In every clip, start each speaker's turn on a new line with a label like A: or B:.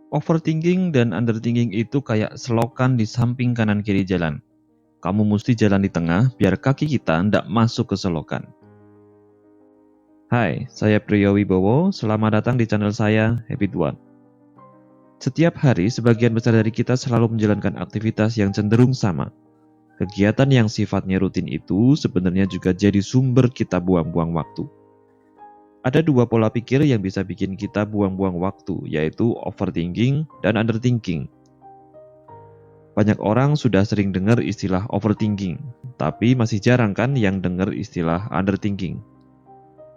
A: Overthinking dan underthinking itu kayak selokan di samping kanan kiri jalan. Kamu mesti jalan di tengah biar kaki kita ndak masuk ke selokan. Hai, saya Priyo Wibowo, selamat datang di channel saya, Habit One. Setiap hari, sebagian besar dari kita selalu menjalankan aktivitas yang cenderung sama. Kegiatan yang sifatnya rutin itu sebenarnya juga jadi sumber kita buang-buang waktu. Ada dua pola pikir yang bisa bikin kita buang-buang waktu, yaitu overthinking dan underthinking. Banyak orang sudah sering dengar istilah overthinking, tapi masih jarang kan yang dengar istilah underthinking.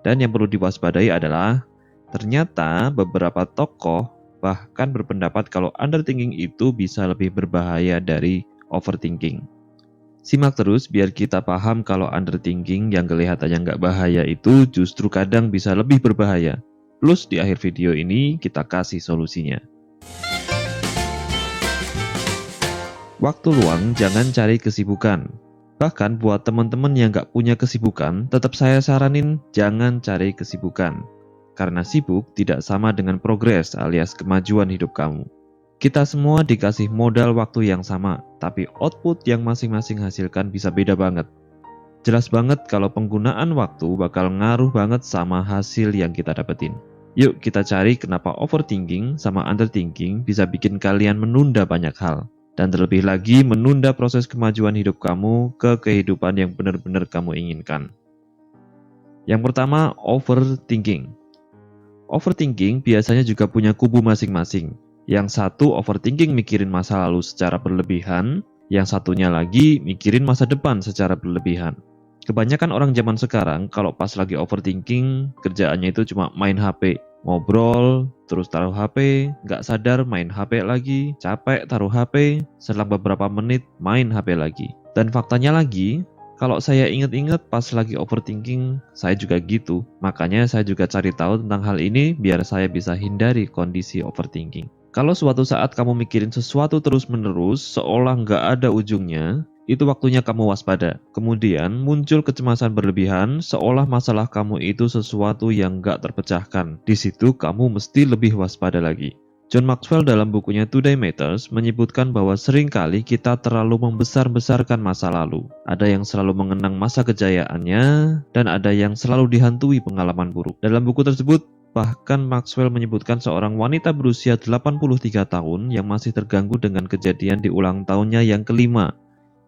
A: Dan yang perlu diwaspadai adalah, ternyata beberapa tokoh bahkan berpendapat kalau underthinking itu bisa lebih berbahaya dari overthinking. Simak terus biar kita paham kalau underthinking yang kelihatannya nggak bahaya itu justru kadang bisa lebih berbahaya. Plus di akhir video ini kita kasih solusinya. Waktu luang jangan cari kesibukan. Bahkan buat teman-teman yang nggak punya kesibukan, tetap saya saranin jangan cari kesibukan. Karena sibuk tidak sama dengan progres alias kemajuan hidup kamu. Kita semua dikasih modal waktu yang sama, tapi output yang masing-masing hasilkan bisa beda banget. Jelas banget kalau penggunaan waktu bakal ngaruh banget sama hasil yang kita dapetin. Yuk kita cari kenapa overthinking sama underthinking bisa bikin kalian menunda banyak hal. Dan terlebih lagi menunda proses kemajuan hidup kamu ke kehidupan yang benar-benar kamu inginkan. Yang pertama, overthinking. Overthinking biasanya juga punya kubu masing-masing. Yang satu overthinking mikirin masa lalu secara berlebihan, yang satunya lagi mikirin masa depan secara berlebihan. Kebanyakan orang zaman sekarang kalau pas lagi overthinking, kerjaannya itu cuma main HP, ngobrol, terus taruh HP, nggak sadar main HP lagi, capek taruh HP, selang beberapa menit main HP lagi. Dan faktanya lagi, kalau saya ingat-ingat pas lagi overthinking, saya juga gitu. Makanya saya juga cari tahu tentang hal ini biar saya bisa hindari kondisi overthinking. Kalau suatu saat kamu mikirin sesuatu terus-menerus, seolah nggak ada ujungnya, itu waktunya kamu waspada. Kemudian muncul kecemasan berlebihan, seolah masalah kamu itu sesuatu yang nggak terpecahkan. Di situ kamu mesti lebih waspada lagi. John Maxwell dalam bukunya Today Matters menyebutkan bahwa seringkali kita terlalu membesar-besarkan masa lalu. Ada yang selalu mengenang masa kejayaannya, dan ada yang selalu dihantui pengalaman buruk. Dalam buku tersebut, bahkan Maxwell menyebutkan seorang wanita berusia 83 tahun yang masih terganggu dengan kejadian di ulang tahunnya yang kelima,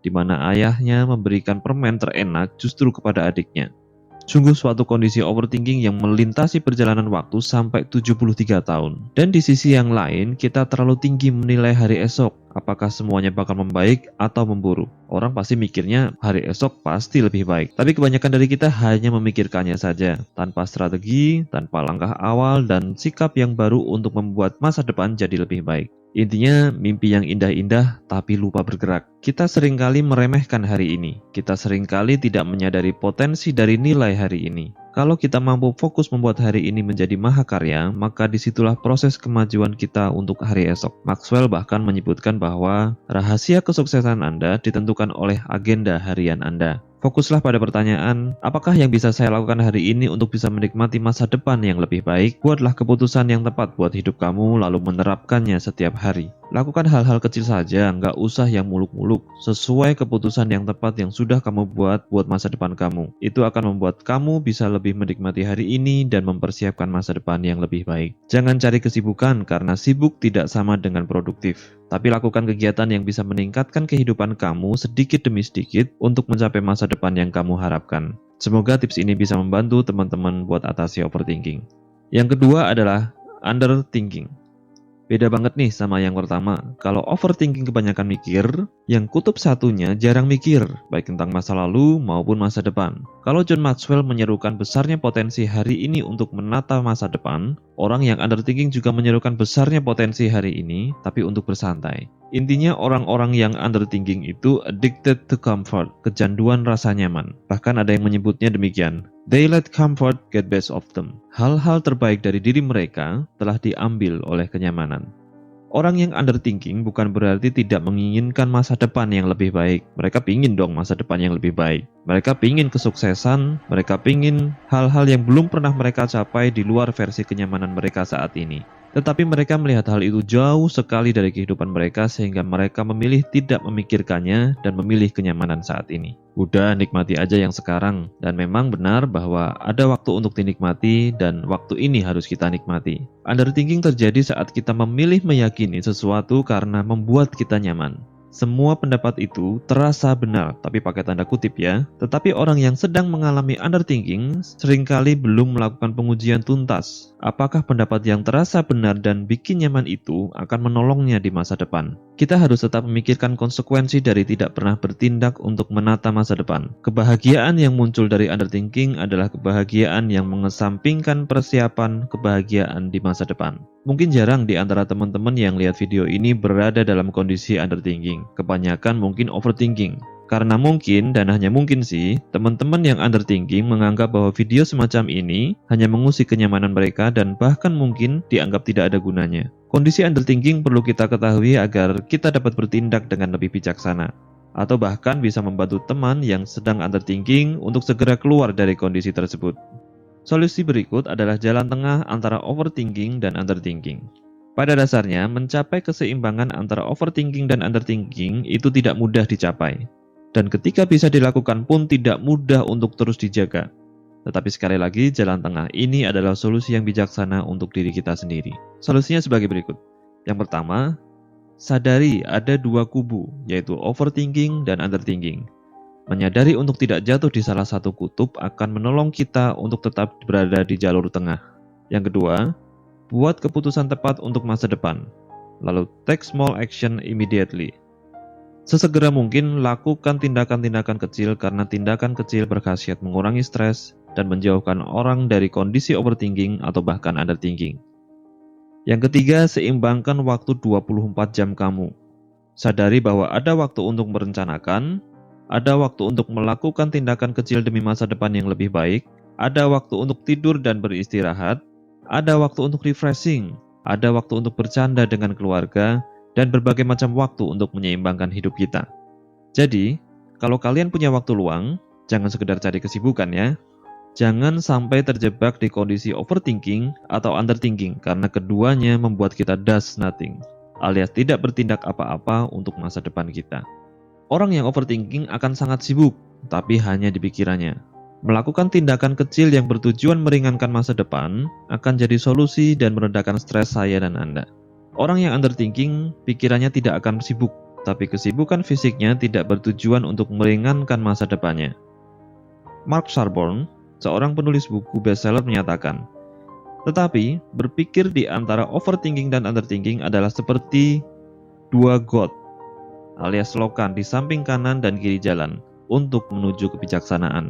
A: di mana ayahnya memberikan permen terenak justru kepada adiknya. Sungguh suatu kondisi overthinking yang melintasi perjalanan waktu sampai 73 tahun. Dan di sisi yang lain, kita terlalu tinggi menilai hari esok. Apakah semuanya bakal membaik atau memburuk? Orang pasti mikirnya hari esok pasti lebih baik. Tapi kebanyakan dari kita hanya memikirkannya saja, tanpa strategi, tanpa langkah awal, dan sikap yang baru untuk membuat masa depan jadi lebih baik. Intinya, mimpi yang indah-indah tapi lupa bergerak. Kita seringkali meremehkan hari ini. Kita seringkali tidak menyadari potensi dari nilai hari ini. Kalau kita mampu fokus membuat hari ini menjadi mahakarya, maka disitulah proses kemajuan kita untuk hari esok. Maxwell bahkan menyebutkan bahwa rahasia kesuksesan Anda ditentukan oleh agenda harian Anda. Fokuslah pada pertanyaan, apakah yang bisa saya lakukan hari ini untuk bisa menikmati masa depan yang lebih baik? Buatlah keputusan yang tepat buat hidup kamu, lalu menerapkannya setiap hari. Lakukan hal-hal kecil saja, nggak usah yang muluk-muluk. Sesuai keputusan yang tepat yang sudah kamu buat masa depan kamu. Itu akan membuat kamu bisa lebih menikmati hari ini dan mempersiapkan masa depan yang lebih baik. Jangan cari kesibukan, karena sibuk tidak sama dengan produktif. Tapi lakukan kegiatan yang bisa meningkatkan kehidupan kamu sedikit demi sedikit untuk mencapai masa depan yang kamu harapkan. Semoga tips ini bisa membantu teman-teman buat atasi overthinking. Yang kedua adalah underthinking. Beda banget nih sama yang pertama. Kalau overthinking kebanyakan mikir, yang kutub satunya jarang mikir, baik tentang masa lalu maupun masa depan. Kalau John Maxwell menyerukan besarnya potensi hari ini untuk menata masa depan, orang yang underthinking juga menyerukan besarnya potensi hari ini, tapi untuk bersantai. Intinya orang-orang yang underthinking itu addicted to comfort, kecanduan rasa nyaman. Bahkan ada yang menyebutnya demikian. They let comfort get best of them. Hal-hal terbaik dari diri mereka telah diambil oleh kenyamanan. Orang yang underthinking bukan berarti tidak menginginkan masa depan yang lebih baik. Mereka pingin dong masa depan yang lebih baik. Mereka pingin kesuksesan, mereka pingin hal-hal yang belum pernah mereka capai di luar versi kenyamanan mereka saat ini. Tetapi mereka melihat hal itu jauh sekali dari kehidupan mereka sehingga mereka memilih tidak memikirkannya dan memilih kenyamanan saat ini. Udah nikmati aja yang sekarang, dan memang benar bahwa ada waktu untuk dinikmati dan waktu ini harus kita nikmati. Underthinking terjadi saat kita memilih meyakini sesuatu karena membuat kita nyaman. Semua pendapat itu terasa benar, tapi pakai tanda kutip ya. Tetapi orang yang sedang mengalami underthinking seringkali belum melakukan pengujian tuntas. Apakah pendapat yang terasa benar dan bikin nyaman itu akan menolongnya di masa depan? Kita harus tetap memikirkan konsekuensi dari tidak pernah bertindak untuk menata masa depan. Kebahagiaan yang muncul dari underthinking adalah kebahagiaan yang mengesampingkan persiapan kebahagiaan di masa depan. Mungkin jarang di antara teman-teman yang lihat video ini berada dalam kondisi underthinking. Kebanyakan mungkin overthinking. Karena mungkin, dan hanya mungkin sih, teman-teman yang underthinking menganggap bahwa video semacam ini hanya mengusik kenyamanan mereka dan bahkan mungkin dianggap tidak ada gunanya. Kondisi underthinking perlu kita ketahui agar kita dapat bertindak dengan lebih bijaksana. Atau bahkan bisa membantu teman yang sedang underthinking untuk segera keluar dari kondisi tersebut. Solusi berikut adalah jalan tengah antara overthinking dan underthinking. Pada dasarnya, mencapai keseimbangan antara overthinking dan underthinking itu tidak mudah dicapai. Dan ketika bisa dilakukan pun tidak mudah untuk terus dijaga. Tetapi sekali lagi, jalan tengah ini adalah solusi yang bijaksana untuk diri kita sendiri. Solusinya sebagai berikut. Yang pertama, sadari ada dua kubu, yaitu overthinking dan underthinking. Menyadari untuk tidak jatuh di salah satu kutub akan menolong kita untuk tetap berada di jalur tengah. Yang kedua, buat keputusan tepat untuk masa depan. Lalu take small action immediately. Sesegera mungkin lakukan tindakan-tindakan kecil karena tindakan kecil berkhasiat mengurangi stres dan menjauhkan orang dari kondisi overthinking atau bahkan underthinking. Yang ketiga, seimbangkan waktu 24 jam kamu. Sadari bahwa ada waktu untuk merencanakan, ada waktu untuk melakukan tindakan kecil demi masa depan yang lebih baik, ada waktu untuk tidur dan beristirahat, ada waktu untuk refreshing, ada waktu untuk bercanda dengan keluarga, dan berbagai macam waktu untuk menyeimbangkan hidup kita. Jadi, kalau kalian punya waktu luang, jangan sekedar cari kesibukan ya. Jangan sampai terjebak di kondisi overthinking atau underthinking karena keduanya membuat kita does nothing, alias tidak bertindak apa-apa untuk masa depan kita. Orang yang overthinking akan sangat sibuk, tapi hanya di pikirannya. Melakukan tindakan kecil yang bertujuan meringankan masa depan akan jadi solusi dan meredakan stres saya dan Anda. Orang yang underthinking, pikirannya tidak akan sibuk, tapi kesibukan fisiknya tidak bertujuan untuk meringankan masa depannya. Mark Sharborn, seorang penulis buku bestseller menyatakan, tetapi berpikir di antara overthinking dan underthinking adalah seperti dua got, alias selokan di samping kanan dan kiri jalan untuk menuju kebijaksanaan.